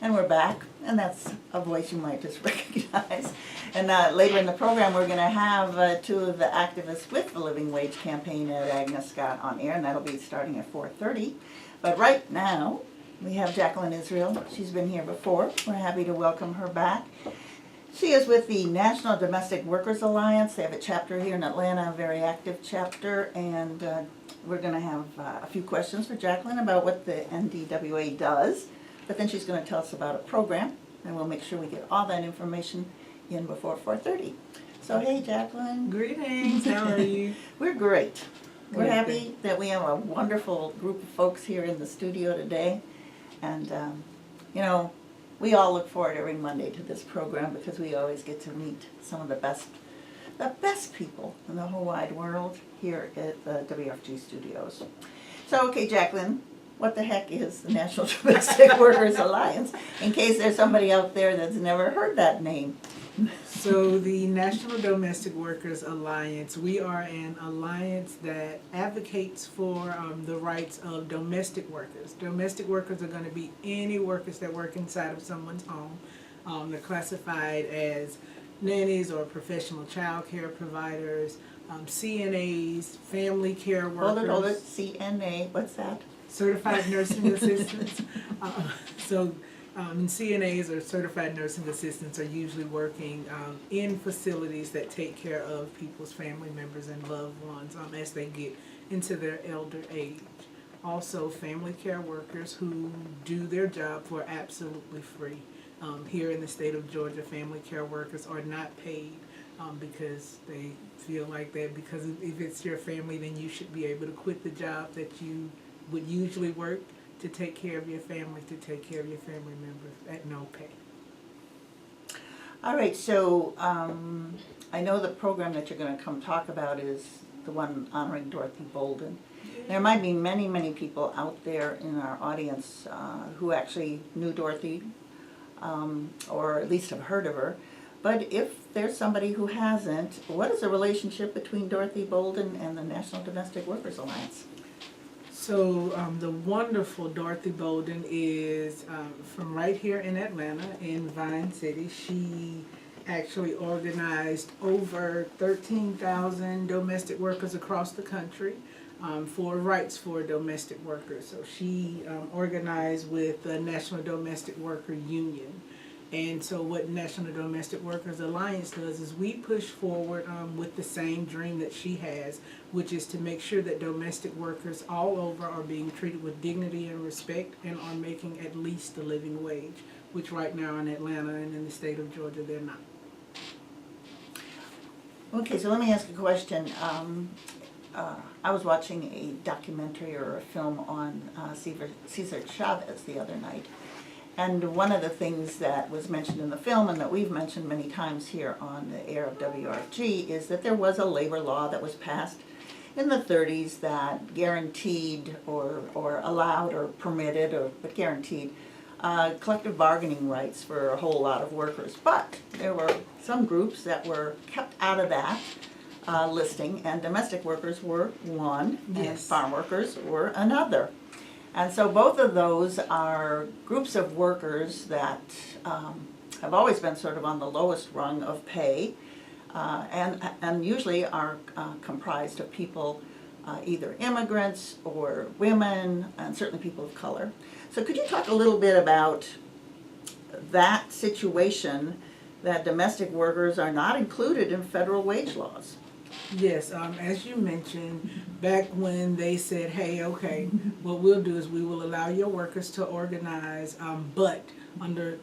And we're back, and that's a voice you might just recognize. And later in the program, we're going to have two of the activists with the Living Wage campaign at Agnes Scott on air, and that'll be starting at 4:30. But right now, we have Jacklyn Izsrael. She's been here before. We're happy to welcome her back. She is with the National Domestic Workers Alliance. They have a chapter here in Atlanta, a very active chapter, and we're going to have a few questions for Jacklyn about what the NDWA does. But then she's going to tell us about a program, and we'll make sure we get all that information in before 4:30. So hey, Jacklyn. Greetings. How are you? We're great. We're Good. happy that we have a wonderful group of folks here in the studio today. And, you know, we all look forward every Monday to this program because we always get to meet some of the best people in the whole wide world here at the WFG studios. So, okay, Jacklyn, what the heck is the National Domestic Workers Alliance, in case there's somebody out there that's never heard that name? So the National Domestic Workers Alliance, we are an alliance that advocates for the rights of domestic workers. Domestic workers are going to be any workers that work inside of someone's home. They're classified as nannies or professional child care providers, CNAs, family care workers. Hold it, CNA, what's that? Certified nursing assistants. CNAs or certified nursing assistants are usually working in facilities that take care of people's family members and loved ones as they get into their elder age. Also, family care workers who do their job for absolutely free. Here in the state of Georgia, family care workers are not paid because they feel like that because if it's your family, then you should be able to quit the job that you would usually work to take care of your family, to take care of your family members at no pay. All right, so I know the program that you're going to come talk about is the one honoring Dorothy Bolden. There might be many, many people out there in our audience who actually knew Dorothy or at least have heard of her. But if there's somebody who hasn't, what is the relationship between Dorothy Bolden and the National Domestic Workers Alliance? So the wonderful Dorothy Bolden is from right here in Atlanta, in Vine City. She actually organized over 13,000 domestic workers across the country for rights for domestic workers. So she organized with the National Domestic Worker Union. And so what National Domestic Workers Alliance does is we push forward with the same dream that she has, which is to make sure that domestic workers all over are being treated with dignity and respect and are making at least a living wage, which right now in Atlanta and in the state of Georgia, they're not. Okay, so let me ask a question. I was watching a documentary or a film on Cesar Chavez the other night. And one of the things that was mentioned in the film and that we've mentioned many times here on the air of WRFG is that there was a labor law that was passed in the 30s that guaranteed or allowed or permitted but guaranteed collective bargaining rights for a whole lot of workers. But there were some groups that were kept out of that listing, and domestic workers were one, Yes. and farm workers were another. And so both of those are groups of workers that have always been sort of on the lowest rung of pay and usually are comprised of people, either immigrants or women, and certainly people of color. So could you talk a little bit about that situation that domestic workers are not included in federal wage laws? Yes, as you mentioned, back when they said, hey, okay, what we'll do is we will allow your workers to organize, but under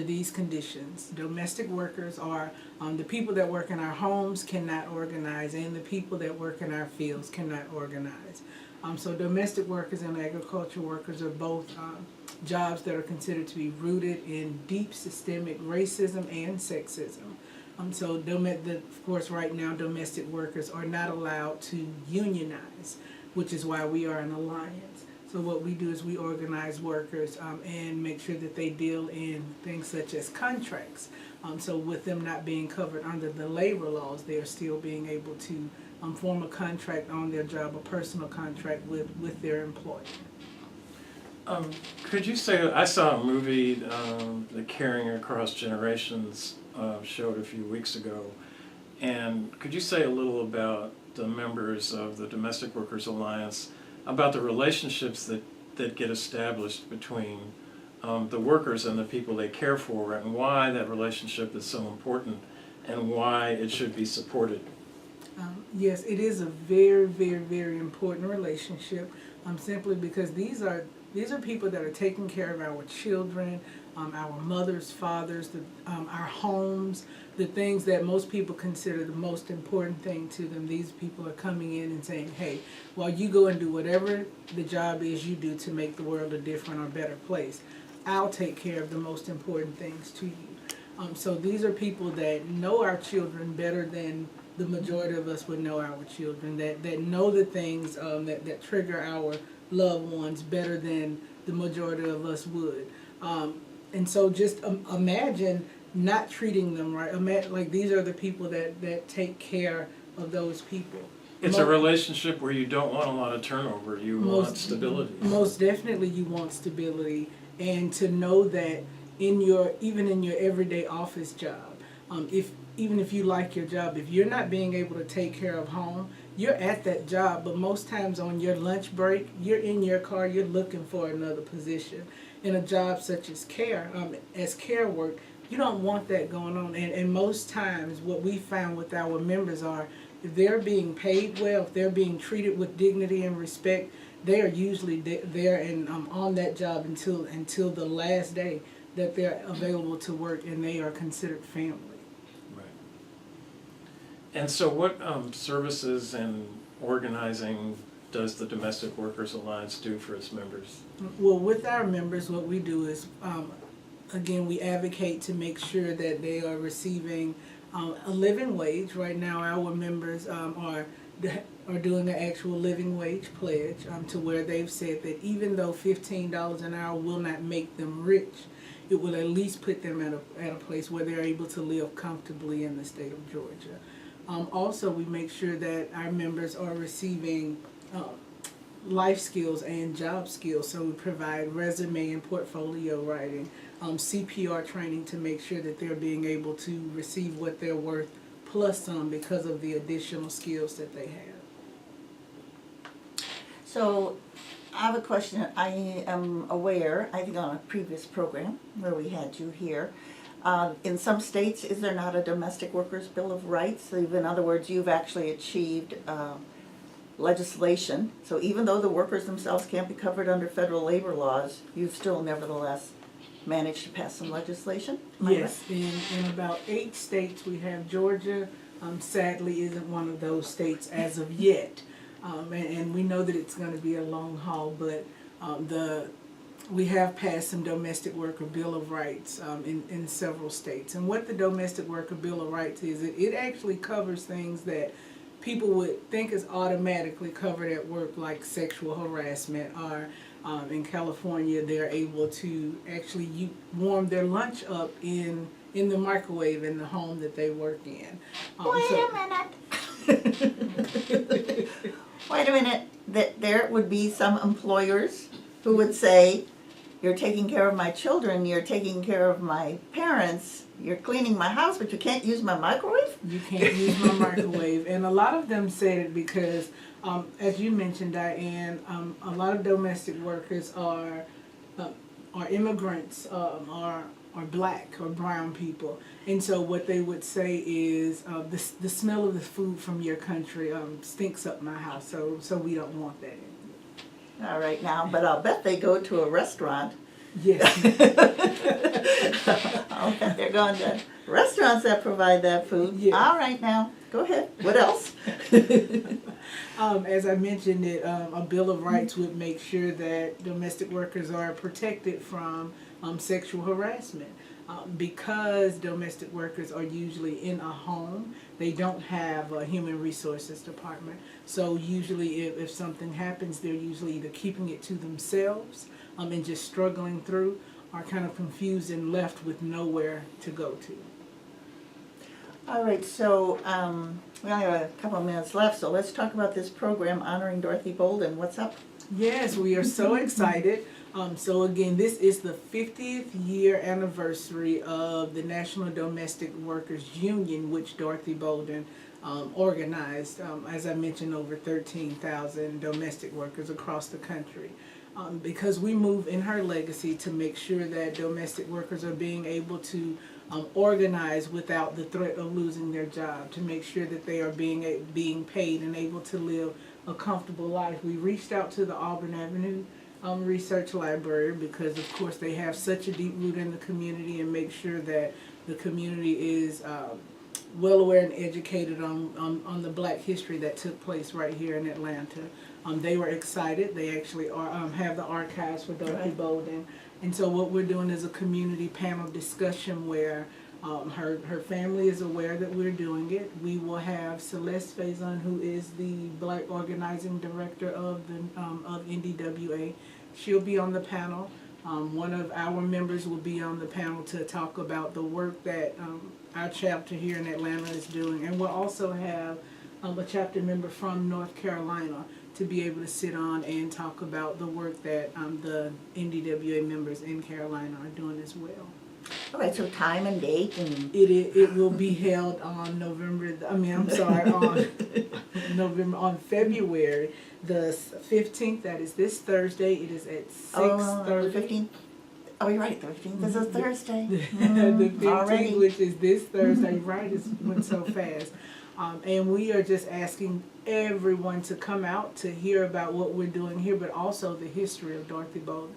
these conditions. Domestic workers are the people that work in our homes cannot organize, and the people that work in our fields cannot organize. So domestic workers and agricultural workers are both jobs that are considered to be rooted in deep systemic racism and sexism. So of course right now domestic workers are not allowed to unionize, which is why we are an alliance. So what we do is we organize workers and make sure that they deal in things such as contracts. So with them not being covered under the labor laws, they are still being able to form a contract on their job, a personal contract with their employer. Could you say, I saw a movie, the Caring Across Generations showed a few weeks ago, and could you say a little about the members of the Domestic Workers Alliance, about the relationships that get established between the workers and the people they care for, and why that relationship is so important, and why it should be supported? Yes, it is a very, very, very important relationship. Simply because these are people that are taking care of our children, our mothers, fathers, our homes, the things that most people consider the most important thing to them. These people are coming in and saying, hey, while you go and do whatever the job is you do to make the world a different or better place, I'll take care of the most important things to you. So these are people that know our children better than the majority of us would know our children, that know the things that trigger our loved ones better than the majority of us would. And so just imagine not treating them right. Like these are the people that take care of those people. It's a relationship where you don't want a lot of turnover, you want stability. Most definitely you want stability, and to know that even in your everyday office job, even if you like your job, if you're not being able to take care of home, you're at that job, but most times on your lunch break, you're in your car, you're looking for another position. In a job such as care work, you don't want that going on. And most times what we found with our members are, if they're being paid well, if they're being treated with dignity and respect, they are usually there and on that job until the last day that they're available to work, and they are considered family. And so what services and organizing does the Domestic Workers Alliance do for its members? Well, with our members, what we do is, again, we advocate to make sure that they are receiving a living wage. Right now, our members are doing an actual living wage pledge to where they've said that even though $15 an hour will not make them rich, it will at least put them at a place where they're able to live comfortably in the state of Georgia. Also, we make sure that our members are receiving life skills and job skills. So we provide resume and portfolio writing, CPR training to make sure that they're being able to receive what they're worth plus some because of the additional skills that they have. So I have a question. I am aware, I think on a previous program where we had you here, in some states, is there not a Domestic Workers Bill of Rights? So in other words, you've actually achieved legislation. So even though the workers themselves can't be covered under federal labor laws, you've still nevertheless managed to pass some legislation? Am I Yes, in about 8 states we have. Georgia, sadly, isn't one of those states as of yet. And we know that it's going to be a long haul, but we have passed some Domestic Worker Bill of Rights in several states. And what the Domestic Worker Bill of Rights is, it actually covers things that people would think is automatically covered at work, like sexual harassment, or in California they're able to actually warm their lunch up in the microwave in the home that they work in. Wait a minute. Wait a minute. There would be some employers who would say, you're taking care of my children, you're taking care of my parents, you're cleaning my house, but you can't use my microwave? You can't use my microwave. And a lot of them said it because, as you mentioned, Diane, a lot of domestic workers are immigrants, are black or brown people. And so what they would say is, the smell of the food from your country stinks up my house, so we don't want that in. All right now, but I'll bet they go to a restaurant. Yes. I'll bet they're going to restaurants that provide that food. Yes. All right now, go ahead. What else? As I mentioned, a Bill of Rights would make sure that domestic workers are protected from sexual harassment. Because domestic workers are usually in a home, they don't have a human resources department. So usually if something happens, they're usually either keeping it to themselves and just struggling through, or kind of confused and left with nowhere to go to. All right, so we only have a couple of minutes left, so let's talk about this program honoring Dorothy Bolden. What's up? Yes, we are so excited. So again, this is the 50th year anniversary of the National Domestic Workers Union, which Dorothy Bolden organized. As I mentioned, over 13,000 domestic workers across the country. Because we move in her legacy to make sure that domestic workers are being able to organize without the threat of losing their job, to make sure that they are being paid and able to live a comfortable life. We reached out to the Auburn Avenue Research Library because, of course, they have such a deep root in the community, and make sure that the community is well aware and educated on the Black history that took place right here in Atlanta. They were excited. They actually have the archives for Dorothy Bolden. And so what we're doing is a community panel discussion where her family is aware that we're doing it. We will have Celeste Faison, who is the Black organizing director of NDWA. She'll be on the panel. One of our members will be on the panel to talk about the work that our chapter here in Atlanta is doing. And we'll also have a chapter member from North Carolina to be able to sit on and talk about the work that the NDWA members in Carolina are doing as well. All right, so time and date and... It will be held on on February the 15th. That is this Thursday. It is at 6:30. The 15th? Oh, you're right, the 15th is a Thursday. The 15th, already. which is this Thursday, right? It went so fast. And we are just asking everyone to come out to hear about what we're doing here, but also the history of Dorothy Bolden.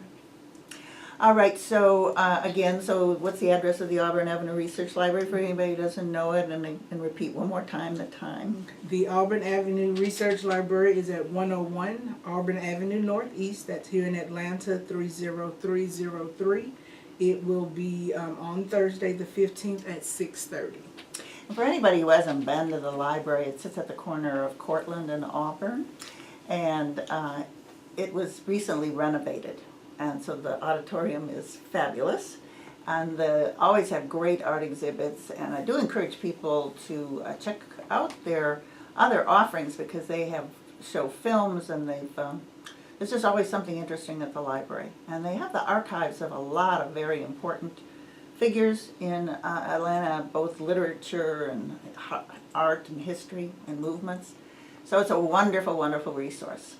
All right, so again, so what's the address of the Auburn Avenue Research Library for anybody who doesn't know it, and repeat one more time the time. The Auburn Avenue Research Library is at 101 Auburn Avenue Northeast. That's here in Atlanta, 30303. It will be on Thursday the 15th at 6:30. For anybody who hasn't been to the library, it sits at the corner of Cortland and Auburn, and it was recently renovated, and so the auditorium is fabulous, and they always have great art exhibits, and I do encourage people to check out their other offerings because they show films, and there's just always something interesting at the library, and they have the archives of a lot of very important figures in Atlanta, both literature and art and history and movements. So it's a wonderful, wonderful resource.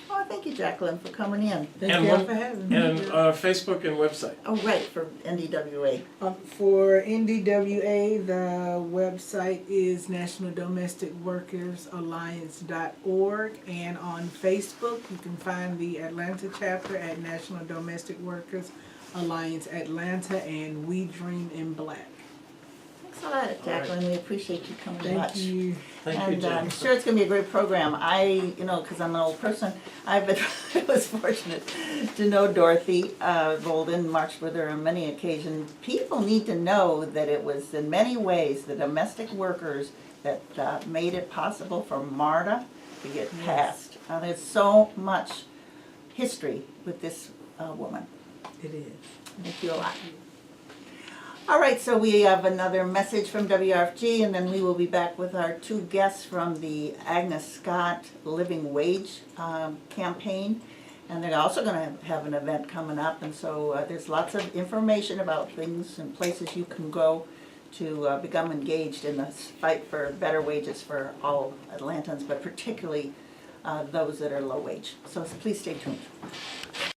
Oh, thank you, Jacklyn, for coming in. Thank you for having me. And Facebook and website. Oh, right, for NDWA. For NDWA, the website is nationaldomesticworkersalliance.org, and on Facebook you can find the Atlanta chapter at National Domestic Workers Alliance Atlanta, and We Dream in Black. Thanks a lot, Jacklyn. We appreciate you coming much. Thank you. Thank you, And Jen. I'm sure it's going to be a great program. Because I'm an old person, I was fortunate to know Dorothy Bolden, marched with her on many occasions. People need to know that it was in many ways the domestic workers that made it possible for MARTA to get passed. There's so much history with this woman. It is. Thank you a lot. All right, so we have another message from WRFG, and then we will be back with our two guests from the Agnes Scott Living Wage campaign. And they're also going to have an event coming up, and so there's lots of information about things and places you can go to become engaged in this fight for better wages for all Atlantans, but particularly those that are low wage. So please stay tuned.